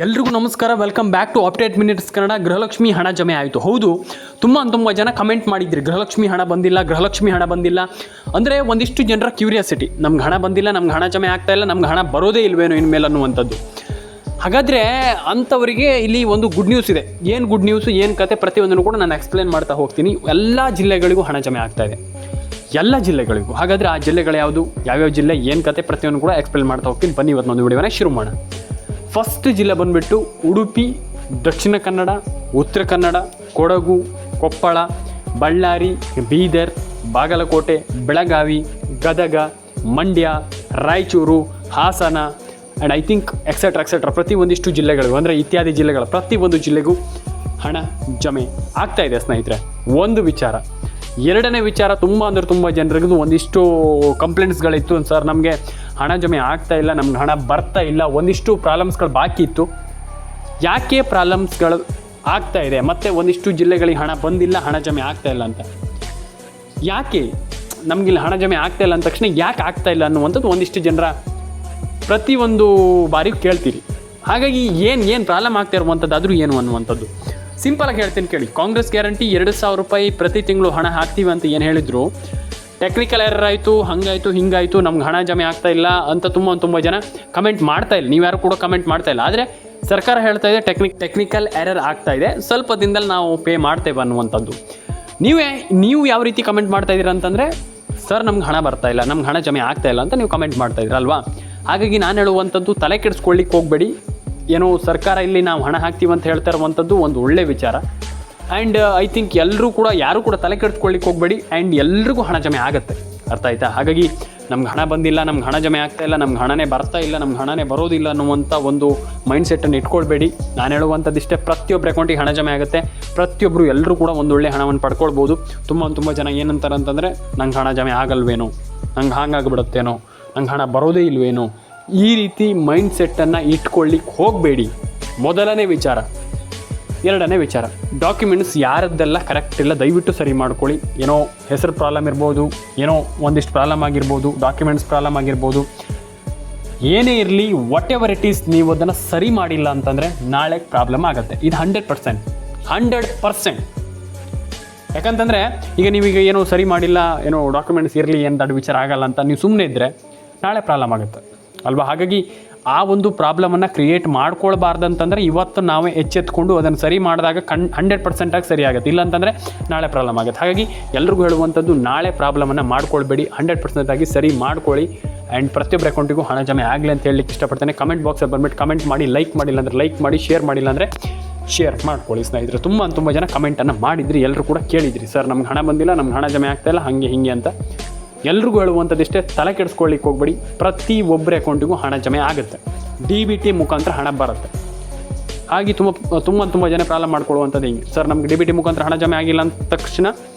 ಎಲ್ರಿಗೂ ನಮಸ್ಕಾರ, welcome back to update minutes Kannada. Gruhalakshmi ಹಣ ಜಮೆ ಆಯಿತು. ಹೌದು, ತುಂಬ ಜನ ಕಮೆಂಟ್ ಮಾಡಿದ್ರಿ, ಗೃಹಲಕ್ಷ್ಮಿ ಹಣ ಬಂದಿಲ್ಲ, ಗೃಹಲಕ್ಷ್ಮಿ ಹಣ ಬಂದಿಲ್ಲ. ಅಂದರೆ ಒಂದಿಷ್ಟು ಜನರ ಕ್ಯೂರಿಯಾಸಿಟಿ, ನಮ್ಗೆ ಹಣ ಬಂದಿಲ್ಲ, ನಮ್ಗೆ ಹಣ ಜಮೆ ಆಗ್ತಾ ಇಲ್ಲ, ನಮ್ಗೆ ಹಣ ಬರೋದೇ ಇಲ್ವೇನೋ ಇನ್ಮೇಲೆ ಅನ್ನುವಂಥದ್ದು. ಹಾಗಾದರೆ ಅಂಥವರಿಗೆ ಇಲ್ಲಿ ಒಂದು ಗುಡ್ ನ್ಯೂಸ್ ಇದೆ. ಏನು ಗುಡ್ ನ್ಯೂಸು, ಏನು ಕತೆ, ಪ್ರತಿಯೊಂದನ್ನು ಕೂಡ ನಾನು ಎಕ್ಸ್ಪ್ಲೇನ್ ಮಾಡ್ತಾ ಹೋಗ್ತೀನಿ. ಎಲ್ಲ ಜಿಲ್ಲೆಗಳಿಗೂ ಹಣ ಜಮೆ ಆಗ್ತಾ ಇದೆ, ಎಲ್ಲ ಜಿಲ್ಲೆಗಳಿಗೂ. ಹಾಗಾದರೆ ಆ ಜಿಲ್ಲೆಗಳು ಯಾವುದು, ಯಾವ್ಯಾವ ಜಿಲ್ಲೆ, ಏನು ಕತೆ, ಪ್ರತಿಯೊಂದು ಕೂಡ ಎಕ್ಸ್ಪ್ಲೇನ್ ಮಾಡ್ತಾ ಹೋಗ್ತೀನಿ. ಬನ್ನಿ ಇವತ್ತೊಂದು ವಿಡಿಯೋನ ಶುರು ಮಾಡೋಣ. ಫಸ್ಟ್ ಜಿಲ್ಲೆ ಬಂದುಬಿಟ್ಟು Udupi, Dakshina Kannada, Uttara Kannada, Kodagu, Koppal, Ballari, Bidar, Bagalkot, Belagavi, Gadag, Mandya, Raichur, Hassan and I think etcetera ಪ್ರತಿಯೊಂದಿಷ್ಟು ಜಿಲ್ಲೆಗಳಿಗೂ, ಅಂದರೆ ಇತ್ಯಾದಿ ಜಿಲ್ಲೆಗಳ ಪ್ರತಿಯೊಂದು ಜಿಲ್ಲೆಗೂ ಹಣ ಜಮೆ ಆಗ್ತಾ ಇದೆ ಸ್ನೇಹಿತರೆ. ಒಂದು ವಿಚಾರ. ಎರಡನೇ ವಿಚಾರ, ತುಂಬ ಜನರಿಗೂ ಒಂದಿಷ್ಟು ಕಂಪ್ಲೇಂಟ್ಸ್ಗಳಿತ್ತು. ಸರ್, ನಮಗೆ ಹಣ ಜಮೆ ಆಗ್ತಾ ಇಲ್ಲ, ನಮ್ಗೆ ಹಣ ಬರ್ತಾ ಇಲ್ಲ, ಒಂದಿಷ್ಟು ಪ್ರಾಬ್ಲಮ್ಸ್ಗಳು ಬಾಕಿ ಇತ್ತು. ಯಾಕೆ ಪ್ರಾಬ್ಲಮ್ಸ್ಗಳು ಆಗ್ತಾ ಇದೆ, ಮತ್ತು ಒಂದಿಷ್ಟು ಜಿಲ್ಲೆಗಳಿಗೆ ಹಣ ಬಂದಿಲ್ಲ, ಹಣ ಜಮೆ ಆಗ್ತಾ ಇಲ್ಲ ಅಂತ. ಯಾಕೆ ನಮಗಿಲ್ಲಿ ಹಣ ಜಮೆ ಆಗ್ತಾ ಇಲ್ಲ ಅಂದ ತಕ್ಷಣ ಯಾಕೆ ಆಗ್ತಾ ಇಲ್ಲ ಅನ್ನುವಂಥದ್ದು ಒಂದಿಷ್ಟು ಜನರ ಪ್ರತಿಯೊಂದು ಬಾರಿ ಕೇಳ್ತೀರಿ. ಹಾಗಾಗಿ ಏನು ಪ್ರಾಬ್ಲಮ್ ಆಗ್ತಾ ಇರುವಂಥದ್ದು ಆದರೂ ಏನು ಅನ್ನುವಂಥದ್ದು ಸಿಂಪಲಾಗಿ ಹೇಳ್ತೀನಿ ಕೇಳಿ. ಕಾಂಗ್ರೆಸ್ ಗ್ಯಾರಂಟಿ 2,000 ರೂಪಾಯಿ ಪ್ರತಿ ತಿಂಗಳು ಹಣ ಹಾಕ್ತೀವಿ ಅಂತ ಏನು ಹೇಳಿದ್ರು, ಟೆಕ್ನಿಕಲ್ ಎರರ್ ಆಯಿತು, ಹಂಗಾಯಿತು ಹಿಂಗಾಯಿತು, ನಮ್ಗೆ ಹಣ ಜಮೆ ಆಗ್ತಾ ಇಲ್ಲ ಅಂತ ತುಂಬ ಜನ ಕಮೆಂಟ್ ಮಾಡ್ತಾ ಇಲ್ಲ. ನೀವು ಯಾರು ಕೂಡ ಕಮೆಂಟ್ ಮಾಡ್ತಾ ಇಲ್ಲ. ಆದರೆ ಸರ್ಕಾರ ಹೇಳ್ತಾ ಇದೆ ಟೆಕ್ನಿಕಲ್ ಎರರ್ ಆಗ್ತಾ ಇದೆ, ಸ್ವಲ್ಪ ದಿನದಲ್ಲಿ ನಾವು ಪೇ ಮಾಡ್ತೇವೆ ಅನ್ನುವಂಥದ್ದು. ನೀವು ಯಾವ ರೀತಿ ಕಮೆಂಟ್ ಮಾಡ್ತಾ ಇದ್ದೀರಾ ಅಂತಂದರೆ, ಸರ್ ನಮ್ಗೆ ಹಣ ಬರ್ತಾ ಇಲ್ಲ, ನಮ್ಗೆ ಹಣ ಜಮೆ ಆಗ್ತಾ ಇಲ್ಲ ಅಂತ ನೀವು ಕಮೆಂಟ್ ಮಾಡ್ತಾ ಇದ್ದೀರಲ್ವಾ. ಹಾಗಾಗಿ ನಾನು ಹೇಳುವಂಥದ್ದು, ತಲೆ ಕೆಡಿಸ್ಕೊಳ್ಳಿಕ್ಕೆ ಹೋಗಬೇಡಿ. ಏನೋ ಸರ್ಕಾರ ಇಲ್ಲಿ ನಾವು ಹಣ ಹಾಕ್ತೀವಿ ಅಂತ ಹೇಳ್ತಾ ಇರುವಂಥದ್ದು ಒಂದು ಒಳ್ಳೆಯ ವಿಚಾರ. ಆ್ಯಂಡ್ ಐ ಥಿಂಕ್ ಎಲ್ಲರೂ ಕೂಡ, ಯಾರೂ ಕೂಡ ತಲೆ ಕೆಡಿಸ್ಕೊಳ್ಳಿಕ್ಕೆ ಹೋಗಬೇಡಿ. ಆ್ಯಂಡ್ ಎಲ್ರಿಗೂ ಹಣ ಜಮೆ ಆಗುತ್ತೆ, ಅರ್ಥ ಆಯ್ತಾ. ಹಾಗಾಗಿ ನಮ್ಗೆ ಹಣ ಬಂದಿಲ್ಲ, ನಮ್ಗೆ ಹಣ ಜಮೆ ಆಗ್ತಾ ಇಲ್ಲ, ನಮ್ಗೆ ಹಣನೇ ಬರ್ತಾ ಇಲ್ಲ, ನಮ್ಗೆ ಹಣನೇ ಬರೋದಿಲ್ಲ ಅನ್ನುವಂಥ ಒಂದು ಮೈಂಡ್ಸೆಟ್ಟನ್ನು ಇಟ್ಕೊಳ್ಬೇಡಿ. ನಾನು ಹೇಳುವಂಥದ್ದು ಇಷ್ಟೇ, ಪ್ರತಿಯೊಬ್ಬರ ಅಕೌಂಟಿಗೆ ಹಣ ಜಮೆ ಆಗುತ್ತೆ. ಪ್ರತಿಯೊಬ್ಬರು ಎಲ್ಲರೂ ಕೂಡ ಒಂದೊಳ್ಳೆ ಹಣವನ್ನು ಪಡ್ಕೊಳ್ಬೋದು. ತುಂಬ ಜನ ಏನಂತಾರೆ ಅಂತಂದರೆ, ನಂಗೆ ಹಣ ಜಮೆ ಆಗಲ್ವೇನೋ, ನಂಗೆ ಹಾಗಾಗ್ಬಿಡುತ್ತೇನೋ, ನಂಗೆ ಹಣ ಬರೋದೇ ಇಲ್ವೇನೋ, ಈ ರೀತಿ ಮೈಂಡ್ಸೆಟ್ಟನ್ನು ಇಟ್ಕೊಳ್ಳಿಕ್ಕೆ ಹೋಗಬೇಡಿ. ಮೊದಲನೇ ವಿಚಾರ. ಎರಡನೇ ವಿಚಾರ, ಡಾಕ್ಯುಮೆಂಟ್ಸ್ ಯಾರದ್ದೆಲ್ಲ ಕರೆಕ್ಟ್ ಇಲ್ಲ ದಯವಿಟ್ಟು ಸರಿ ಮಾಡ್ಕೊಳ್ಳಿ. ಏನೋ ಹೆಸರು ಪ್ರಾಬ್ಲಮ್ ಇರ್ಬೋದು, ಏನೋ ಒಂದಿಷ್ಟು ಪ್ರಾಬ್ಲಮ್ ಆಗಿರ್ಬೋದು, ಡಾಕ್ಯುಮೆಂಟ್ಸ್ ಪ್ರಾಬ್ಲಮ್ ಆಗಿರ್ಬೋದು, ಏನೇ ಇರಲಿ, ವಾಟ್ ಎವರ್ ಇಟ್ ಈಸ್, ನೀವು ಅದನ್ನು ಸರಿ ಮಾಡಿಲ್ಲ ಅಂತಂದರೆ ನಾಳೆ ಪ್ರಾಬ್ಲಮ್ ಆಗುತ್ತೆ. ಇದು 100%. ಯಾಕಂತಂದರೆ ಈಗ ನೀವೀಗ ಏನೋ ಸರಿ ಮಾಡಿಲ್ಲ, ಏನೋ ಡಾಕ್ಯುಮೆಂಟ್ಸ್ ಇರಲಿ, ಏನು ದೊಡ್ಡ ವಿಚಾರ ಆಗಲ್ಲ ಅಂತ ನೀವು ಸುಮ್ಮನೆ ಇದ್ದರೆ ನಾಳೆ ಪ್ರಾಬ್ಲಮ್ ಆಗುತ್ತೆ ಅಲ್ವಾ. ಹಾಗಾಗಿ ಆ ಒಂದು ಪ್ರಾಬ್ಲಮನ್ನು ಕ್ರಿಯೇಟ್ ಮಾಡ್ಕೊಳ್ಬಾರ್ದಂತಂದರೆ ಇವತ್ತು ನಾವೇ ಎಚ್ಚೆತ್ಕೊಂಡು ಅದನ್ನು ಸರಿ ಮಾಡಿದಾಗ 100% ಸರಿ ಆಗುತ್ತೆ. ಇಲ್ಲಾಂತಂದರೆ ನಾಳೆ ಪ್ರಾಬ್ಲಮ್ ಆಗುತ್ತೆ. ಹಾಗಾಗಿ ಎಲ್ರಿಗೂ ಹೇಳುವಂಥದ್ದು, ನಾಳೆ ಪ್ರಾಬ್ಲಮನ್ನು ಮಾಡ್ಕೊಳ್ಬೇಡಿ, 100% ಸರಿ ಮಾಡ್ಕೊಳ್ಳಿ. ಆ್ಯಂಡ್ ಪ್ರತಿಯೊಬ್ಬರ ಅಕೌಂಟಿಗೂ ಹಣ ಜಮೆ ಆಗಲಿ ಅಂತ ಹೇಳಲಿಕ್ಕೆ ಇಷ್ಟಪಡ್ತೇನೆ. ಕಮೆಂಟ್ ಬಾಕ್ಸಲ್ಲಿ ಬಂದುಬಿಟ್ಟು ಕಮೆಂಟ್ ಮಾಡಿ, ಲೈಕ್ ಮಾಡಿಲ್ಲ ಅಂದರೆ ಲೈಕ್ ಮಾಡಿ, ಶೇರ್ ಮಾಡಿಲ್ಲ ಅಂದರೆ ಶೇರ್ ಮಾಡ್ಕೊಳ್ಳಿ ಸ್ನೇಹಿತರೆ. ತುಂಬ ಜನ ಕಮೆಂಟನ್ನು ಮಾಡಿದ್ರಿ, ಎಲ್ಲರೂ ಕೂಡ ಕೇಳಿದ್ರಿ, ಸರ್ ನಮ್ಗೆ ಹಣ ಬಂದಿಲ್ಲ, ನಮ್ಗೆ ಹಣ ಜಮೆ ಆಗ್ತಾಯಿಲ್ಲ, ಹಾಗೆ ಹಿಂಗೆ ಅಂತ. ಎಲ್ರಿಗೂ ಹೇಳುವಂಥದ್ದಿಷ್ಟೇ, ತಲೆ ಕೆಡಿಸ್ಕೊಳ್ಳಿಕ್ಕೆ ಹೋಗ್ಬೇಡಿ. ಪ್ರತಿ ಒಬ್ಬರ ಅಕೌಂಟಿಗೂ ಹಣ ಜಮೆ ಆಗುತ್ತೆ, DBT ಮುಖಾಂತರ ಹಣ ಬರುತ್ತೆ. ಹಾಗೆ ತುಂಬ ಜನ ಪ್ರಾಬ್ಲಮ್ ಮಾಡ್ಕೊಳ್ಳುವಂಥದ್ದು ಹಿಂಗೆ, ಸರ್ ನಮ್ಗೆ DBT ಮುಖಾಂತರ ಹಣ ಜಮೆ ಆಗಿಲ್ಲ ಅಂದ ತಕ್ಷಣ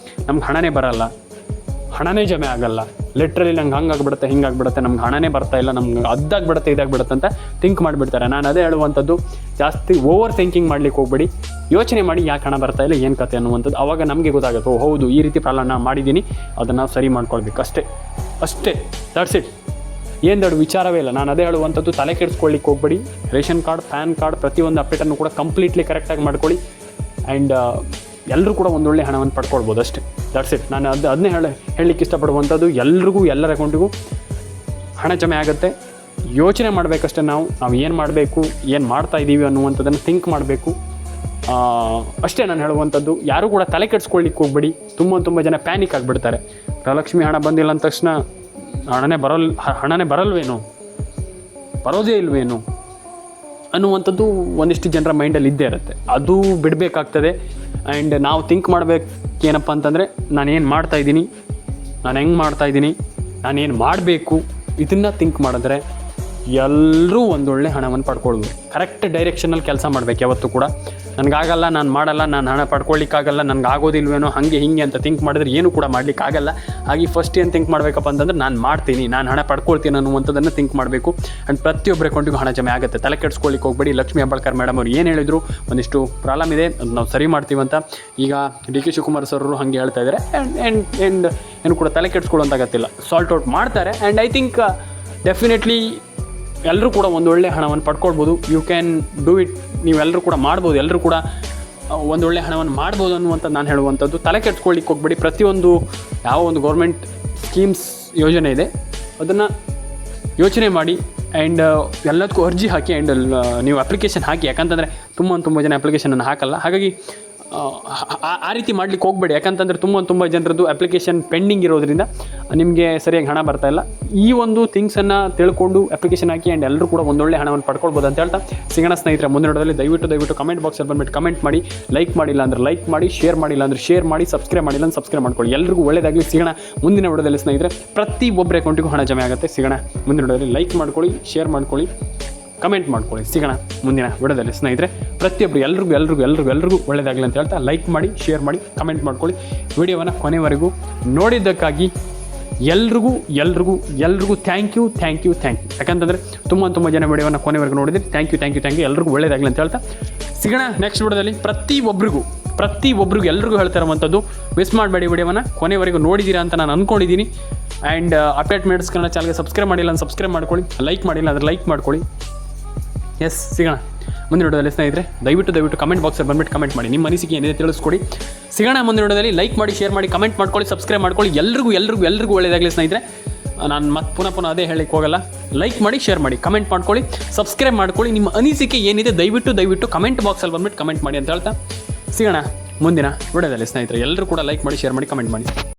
ನಮ್ಗೆ ಹಣನೇ ಬರಲ್ಲ, ಹಣನೇ ಜಮೆ ಆಗಲ್ಲ, ಲಿಟ್ರಲಿ ನಂಗೆ ಹಂಗಾಗ್ಬಿಡುತ್ತೆ, ಹಿಂಗಾಗ್ಬಿಡುತ್ತೆ, ನಮ್ಗೆ ಹಣನೇ ಬರ್ತಾ ಇಲ್ಲ, ನಮ್ಗೆ ಅದಾಗ್ಬಿಡುತ್ತೆ, ಇದಾಗ್ಬಿಡುತ್ತೆ ಅಂತ ಥಿಂಕ್ ಮಾಡಿಬಿಡ್ತಾರೆ. ನಾನು ಅದೇ ಹೇಳುವಂಥದ್ದು, ಜಾಸ್ತಿ ಓವರ್ ಥಿಂಕಿಂಗ್ ಮಾಡ್ಲಿಕ್ಕೆ ಹೋಗ್ಬೇಡಿ. ಯೋಚನೆ ಮಾಡಿ ಯಾಕೆ ಹಣ ಬರ್ತಾ ಇಲ್ಲ, ಏನು ಕತೆ ಅನ್ನುವಂಥದ್ದು. ಆವಾಗ ನಮಗೆ ಗೊತ್ತಾಗುತ್ತೆ, ಓ ಹೌದು, ಈ ರೀತಿ ಪ್ರಾಬ್ಲಮ್ ನಾನು ಮಾಡಿದ್ದೀನಿ, ಅದನ್ನು ನಾವು ಸರಿ ಮಾಡ್ಕೊಳ್ಬೇಕು, ಅಷ್ಟೇ. That's it. ಏನು ದೊಡ್ಡ ವಿಚಾರವೇ ಇಲ್ಲ. ನಾನು ಅದೇ ಹೇಳುವಂಥದ್ದು, ತಲೆ ಕೆಡಿಸ್ಕೊಳ್ಳಿಕ್ಕೆ ಹೋಗ್ಬೇಡಿ. ರೇಷನ್ ಕಾರ್ಡ್, ಪ್ಯಾನ್ ಕಾರ್ಡ್, ಪ್ರತಿಯೊಂದು ಅಪ್ಡೇಟನ್ನು ಕೂಡ ಕಂಪ್ಲೀಟ್ಲಿ ಕರೆಕ್ಟಾಗಿ ಮಾಡ್ಕೊಳ್ಳಿ. ಆ್ಯಂಡ್ ಎಲ್ಲರೂ ಕೂಡ ಒಂದೊಳ್ಳೆ ಹಣವನ್ನು ಪಡ್ಕೊಳ್ಬೋದು ಅಷ್ಟೇ. That's it. ನಾನು ಅದನ್ನೇ ಹೇಳಲಿಕ್ಕೆ ಇಷ್ಟಪಡುವಂಥದ್ದು, ಎಲ್ರಿಗೂ, ಎಲ್ಲರ ಅಕೌಂಟಿಗೂ ಹಣ ಜಮೆ ಆಗುತ್ತೆ. ಯೋಚನೆ ಮಾಡಬೇಕಷ್ಟೇ. ನಾವು ಏನು ಮಾಡಬೇಕು, ಏನು ಮಾಡ್ತಾ ಇದ್ದೀವಿ ಅನ್ನುವಂಥದ್ದನ್ನು ಥಿಂಕ್ ಮಾಡಬೇಕು ಅಷ್ಟೇ ನಾನು ಹೇಳುವಂಥದ್ದು. ಯಾರೂ ಕೂಡ ತಲೆ ಕೆಡಿಸ್ಕೊಳ್ಳಿಕ್ಕೆ ಹೋಗ್ಬೇಡಿ. ತುಂಬ ಜನ ಪ್ಯಾನಿಕ್ ಆಗಿಬಿಡ್ತಾರೆ. ಗೃಹಲಕ್ಷ್ಮಿ ಹಣ ಬಂದಿಲ್ಲ ಅಂದ ತಕ್ಷಣ ಹಣನೇ ಬರಲ್ವೇನೋ, ಬರೋದೇ ಇಲ್ವೇನೋ ಅನ್ನುವಂಥದ್ದು ಒಂದಿಷ್ಟು ಜನರ ಮೈಂಡಲ್ಲಿ ಇದ್ದೇ ಇರುತ್ತೆ. ಅದು ಬಿಡಬೇಕಾಗ್ತದೆ. ಆ್ಯಂಡ್ ನಾವು ಥಿಂಕ್ ಮಾಡಬೇಕೇನಪ್ಪ ಅಂತಂದರೆ, ನಾನೇನು ಮಾಡ್ತಾಯಿದ್ದೀನಿ, ನಾನು ಹೆಂಗೆ ಮಾಡ್ತಾಯಿದ್ದೀನಿ, ನಾನೇನು ಮಾಡಬೇಕು, ಇದನ್ನು ಥಿಂಕ್ ಮಾಡಿದ್ರೆ ಎಲ್ಲರೂ ಒಂದೊಳ್ಳೆ ಹಣವನ್ನು ಪಡ್ಕೊಳ್ಬೋದು. ಕರೆಕ್ಟ್ ಡೈರೆಕ್ಷನಲ್ಲಿ ಕೆಲಸ ಮಾಡಬೇಕು ಯಾವತ್ತೂ ಕೂಡ. ನನಗಾಗಲ್ಲ, ನಾನು ಮಾಡಲ್ಲ, ನಾನು ಹಣ ಪಡ್ಕೊಳ್ಳಿಕ್ಕಾಗಲ್ಲ, ನನಗೆ ಆಗೋದಿಲ್ವೇನೋ, ಹಾಗೆ ಹಿಂಗೆ ಅಂತ ಥಿಂಕ್ ಮಾಡಿದ್ರೆ ಏನೂ ಕೂಡ ಮಾಡಲಿಕ್ಕಾಗಲ್ಲ. ಹಾಗೆ ಫಸ್ಟ್ ಏನು ಥಿಂಕ್ ಮಾಡಬೇಕಪ್ಪ ಅಂತಂದ್ರೆ, ನಾನು ಮಾಡ್ತೀನಿ, ನಾನು ಹಣ ಪಡ್ಕೊಳ್ತೀನಿ ಅನ್ನುವಂಥದ್ದನ್ನು ಥಿಂಕ್ ಮಾಡಬೇಕು. ಆ್ಯಂಡ್ ಪ್ರತಿಯೊಬ್ಬರ ಅಕೌಂಟಿಗೂ ಹಣ ಜಮೆ ಆಗುತ್ತೆ. ತಲೆ ಕೆಡಿಸ್ಕೊಳ್ಳಿಕ್ಕೆ ಹೋಗ್ಬೇಡಿ. ಲಕ್ಷ್ಮೀ ಹೆಬ್ಬಾಳ್ಕರ್ ಮೇಡಮ್ ಅವ್ರು ಏನು ಹೇಳಿದ್ರು, ಒಂದಿಷ್ಟು ಪ್ರಾಬ್ಲಮ್ ಇದೆ, ಅದು ನಾವು ಸರಿ ಮಾಡ್ತೀವಂತ. ಈಗ DK ಶಿವಕುಮಾರ್ ಸರ್ ಹಾಗೆ ಹೇಳ್ತಾ ಇದ್ದಾರೆ. ಆ್ಯಂಡ್ ಏನು ಕೂಡ ತಲೆ ಕೆಡಿಸ್ಕೊಳ್ಳೋಂತಾಗತ್ತಿಲ್ಲ, ಸಾಲ್ಟ್ ಔಟ್ ಮಾಡ್ತಾರೆ. ಆ್ಯಂಡ್ ಐ ಥಿಂಕ್ ಡೆಫಿನೆಟ್ಲಿ ಎಲ್ಲರೂ ಕೂಡ ಒಂದೊಳ್ಳೆ ಹಣವನ್ನು ಪಡ್ಕೊಳ್ಬೋದು. You can do it. ನೀವೆಲ್ಲರೂ ಕೂಡ ಮಾಡ್ಬೋದು, ಎಲ್ಲರೂ ಕೂಡ ಒಂದೊಳ್ಳೆ ಹಣವನ್ನು ಮಾಡ್ಬೋದು ಅನ್ನುವಂಥದ್ದು ನಾನು ಹೇಳುವಂಥದ್ದು. ತಲೆ ಕೆಡ್ಸ್ಕೊಳ್ಳಿಕ್ಕೆ ಹೋಗ್ಬೇಡಿ. ಪ್ರತಿಯೊಂದು ಯಾವ ಒಂದು ಗೌರ್ಮೆಂಟ್ ಸ್ಕೀಮ್ಸ್ ಯೋಜನೆ ಇದೆ ಅದನ್ನು ಯೋಚನೆ ಮಾಡಿ ಆ್ಯಂಡ್ ಎಲ್ಲದಕ್ಕೂ ಅರ್ಜಿ ಹಾಕಿ ಆ್ಯಂಡ್ ನೀವು ಅಪ್ಲಿಕೇಶನ್ ಹಾಕಿ. ಯಾಕಂತಂದರೆ ತುಂಬ ಜನ ಅಪ್ಲಿಕೇಶನನ್ನು ಹಾಕಲ್ಲ. ಹಾಗಾಗಿ ಆ ರೀತಿ ಮಾಡ್ಲಿಕ್ಕೆ ಹೋಗಬೇಡಿ. ಯಾಕಂತಂದರೆ ತುಂಬ ಜನರದ್ದು ಅಪ್ಲಿಕೇಶನ್ ಪೆಂಡಿಂಗ್ ಇರೋದ್ರಿಂದ ನಿಮಗೆ ಸರಿಯಾಗಿ ಹಣ ಬರ್ತಾಯಿಲ್ಲ. ಈ ಒಂದು ಥಿಂಗ್ಸನ್ನು ತಿಳ್ಕೊಂಡು ಅಪ್ಲಿಕೇಶನ್ ಹಾಕಿ ಆ್ಯಂಡ್ ಎಲ್ಲರೂ ಕೂಡ ಒಂದೊಳ್ಳೆ ಹಣವನ್ನು ಪಡ್ಕೊಳ್ಬೋದು ಅಂತ ಹೇಳ್ತಾ ಸಿಗೋಣ ಸ್ನೇಹಿತರೆ ಮುಂದಿನ ವಿಡಿಯೋದಲ್ಲಿ. ದಯವಿಟ್ಟು ಕಮೆಂಟ್ ಬಾಕ್ಸಲ್ಲಿ ಬಂದುಬಿಟ್ಟು ಕಮೆಂಟ್ ಮಾಡಿ, ಲೈಕ್ ಮಾಡಿಲ್ಲ ಅಂದರೆ ಲೈಕ್ ಮಾಡಿ, ಶೇರ್ ಮಾಡಿಲ್ಲ ಅಂದರೆ ಶೇರ್ ಮಾಡಿ, ಸಬ್ಸ್ಕ್ರೈಬ್ ಮಾಡಿಲ್ಲ ಅಂದರೆ ಸಬ್ಸ್ಕ್ರೈಬ್ ಮಾಡ್ಕೊಳ್ಳಿ. ಎಲ್ರಿಗೂ ಒಳ್ಳೆಯದಾಗಲಿ. ಸಿಗೋಣ ಮುಂದಿನ ವಿಡಿಯೋದಲ್ಲಿ ಸ್ನೇಹಿತರೆ. ಪ್ರತಿ ಒಬ್ಬರ ಅಕೌಂಟಿಗೂ ಹಣ ಜಮೆ ಆಗುತ್ತೆ. ಸಿಗೋಣ ಮುಂದಿನ ವಿಡಿಯೋದಲ್ಲಿ. ಲೈಕ್ ಮಾಡ್ಕೊಳ್ಳಿ, ಶೇರ್ ಮಾಡ್ಕೊಳ್ಳಿ, ಕಮೆಂಟ್ ಮಾಡ್ಕೊಳ್ಳಿ. ಸಿಗೋಣ ಮುಂದಿನ ವಿಡಿಯೋದಲ್ಲಿ ಸ್ನೇಹಿತರೆ. ಪ್ರತಿಯೊಬ್ಬರು ಎಲ್ರಿಗೂ ಒಳ್ಳೆಯದಾಗಲಿ ಅಂತ ಹೇಳ್ತಾ ಲೈಕ್ ಮಾಡಿ, ಶೇರ್ ಮಾಡಿ, ಕಮೆಂಟ್ ಮಾಡ್ಕೊಳ್ಳಿ. ವಿಡಿಯೋವನ್ನು ಕೊನೆವರೆಗೂ ನೋಡಿದ್ದಕ್ಕಾಗಿ ಎಲ್ರಿಗೂ ಥ್ಯಾಂಕ್ ಯು. ಯಾಕಂತಂದರೆ ತುಂಬ ಜನ ವಿಡಿಯೋವನ್ನು ಕೊನೆವರೆಗೂ ನೋಡಿದ್ರೆ ಥ್ಯಾಂಕ್ ಯು. ಎಲ್ರಿಗೂ ಒಳ್ಳೆಯದಾಗಲಿ ಅಂತ ಹೇಳ್ತಾ ಸಿಗೋಣ ನೆಕ್ಸ್ಟ್ ವಿಡಿಯೋದಲ್ಲಿ. ಪ್ರತಿಯೊಬ್ಬರಿಗೂ ಎಲ್ರಿಗೂ ಹೇಳ್ತಾ ಇರುವಂಥದ್ದು, ಮಿಸ್ ಮಾಡಬೇಡಿ. ವಿಡಿಯೋವನ್ನು ಕೊನೆವರೆಗೂ ನೋಡಿದ್ದೀರಾ ಅಂತ ನಾನು ಅಂದ್ಕೊಂಡಿದ್ದೀನಿ. ಆ್ಯಂಡ್ ಅಪ್ಡೇಟ್ ಮಿನಿಟ್ಸ್ ಕನ್ನಡ ಚಾನಲ್ಗೆ ಸಬ್ಸ್ಕ್ರೈಬ್ ಮಾಡಿಲ್ಲ ಅಂದರೆ ಸಬ್ಸ್ಕ್ರೈಬ್ ಮಾಡ್ಕೊಳ್ಳಿ, ಲೈಕ್ ಮಾಡಿಲ್ಲ ಅಂದರೆ ಲೈಕ್ ಮಾಡ್ಕೊಳ್ಳಿ. ಎಸ್, ಸಿಗೋಣ ಮುಂದಿನ ವಿಡಿಯೋದಲ್ಲಿ ಸ್ನೇಹಿತರೆ. ದಯವಿಟ್ಟು ಕಮೆಂಟ್ ಬಾಕ್ಸಲ್ಲಿ ಬಂದುಬಿಟ್ಟು ಕಮೆಂಟ್ ಮಾಡಿ, ನಿಮ್ಮ ಅನಿಸಿಕೆ ಏನಿದೆ ತಿಳಿಸ್ಕೊಡಿ. ಸಿಗೋಣ ಮುಂದಿನ ವಿಡಿಯೋದಲ್ಲಿ. ಲೈಕ್ ಮಾಡಿ, ಶೇರ್ ಮಾಡಿ, ಕಮೆಂಟ್ ಮಾಡ್ಕೊಳ್ಳಿ, ಸಬ್ಸ್ಕ್ರೈಬ್ ಮಾಡ್ಕೊಳ್ಳಿ. ಎಲ್ರಿಗೂ ಒಳ್ಳೆಯದಾಗಲಿ ಸ್ನೇಹಿತರೆ. ನಾನು ಮತ್ತೆ ಪುನಃ ಅದೇ ಹೇಳಕ್ಕೆ ಹೋಗಲ್ಲ. ಲೈಕ್ ಮಾಡಿ, ಶೇರ್ ಮಾಡಿ, ಕಮೆಂಟ್ ಮಾಡ್ಕೊಳ್ಳಿ, ಸಬ್ಸ್ಕ್ರೈಬ್ ಮಾಡ್ಕೊಳ್ಳಿ. ನಿಮ್ಮ ಅನಿಸಿಕೆ ಏನಿದೆ ದಯವಿಟ್ಟು ಕಮೆಂಟ್ ಬಾಕ್ಸಲ್ಲಿ ಬಂದುಬಿಟ್ಟು ಕಮೆಂಟ್ ಮಾಡಿ ಅಂತ ಹೇಳ್ತಾ ಸಿಗೋಣ ಮುಂದಿನ ವಿಡಿಯೋದಲ್ಲಿ ಸ್ನೇಹಿತರೆ. ಎಲ್ಲರೂ ಕೂಡ ಲೈಕ್ ಮಾಡಿ, ಶೇರ್ ಮಾಡಿ, ಕಮೆಂಟ್ ಮಾಡಿ.